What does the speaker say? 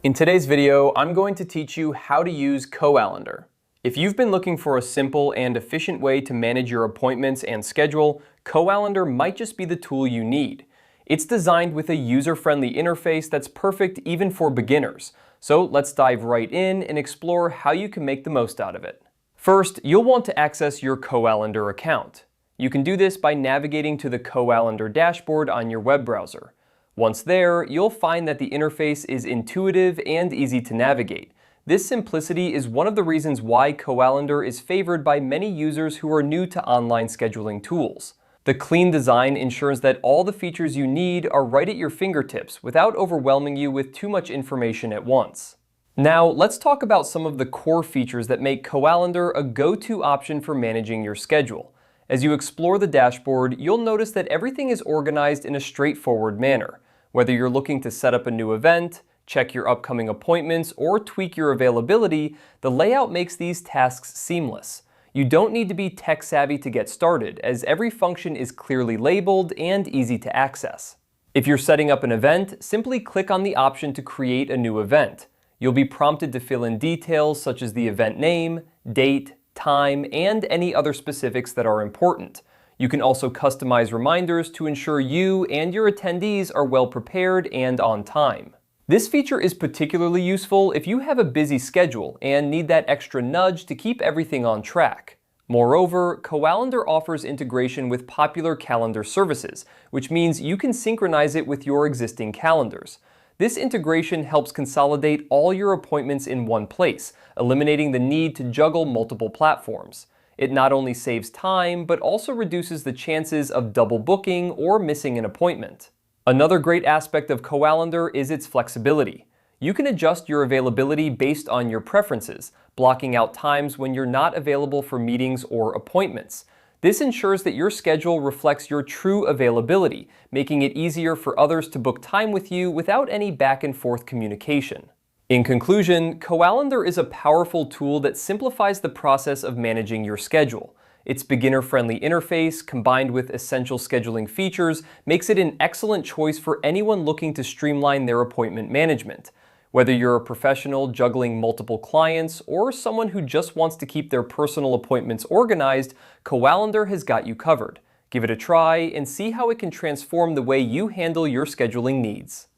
In today's video, I'm going to teach you how to use Koalendar. If you've been looking for a simple and efficient way to manage your appointments and schedule, Koalendar might just be the tool you need. It's designed with a user-friendly interface that's perfect even for beginners. So let's dive right in and explore how you can make the most out of it. First, you'll want to access your Koalendar account. You can do this by navigating to the Koalendar dashboard on your web browser. Once there, you'll find that the interface is intuitive and easy to navigate. This simplicity is one of the reasons why Koalendar is favored by many users who are new to online scheduling tools. The clean design ensures that all the features you need are right at your fingertips without overwhelming you with too much information at once. Now, let's talk about some of the core features that make Koalendar a go-to option for managing your schedule. As you explore the dashboard, you'll notice that everything is organized in a straightforward manner. Whether you're looking to set up a new event, check your upcoming appointments, or tweak your availability, the layout makes these tasks seamless. You don't need to be tech-savvy to get started, as every function is clearly labeled and easy to access. If you're setting up an event, simply click on the option to create a new event. You'll be prompted to fill in details such as the event name, date, time, and any other specifics that are important. You can also customize reminders to ensure you and your attendees are well prepared and on time. This feature is particularly useful if you have a busy schedule and need that extra nudge to keep everything on track. Moreover, Koalendar offers integration with popular calendar services, which means you can synchronize it with your existing calendars. This integration helps consolidate all your appointments in one place, eliminating the need to juggle multiple platforms. It not only saves time, but also reduces the chances of double booking or missing an appointment. Another great aspect of Koalendar is its flexibility. You can adjust your availability based on your preferences, blocking out times when you're not available for meetings or appointments. This ensures that your schedule reflects your true availability, making it easier for others to book time with you without any back and forth communication. In conclusion, Koalendar is a powerful tool that simplifies the process of managing your schedule. Its beginner-friendly interface, combined with essential scheduling features, makes it an excellent choice for anyone looking to streamline their appointment management. Whether you're a professional juggling multiple clients or someone who just wants to keep their personal appointments organized, Koalendar has got you covered. Give it a try and see how it can transform the way you handle your scheduling needs.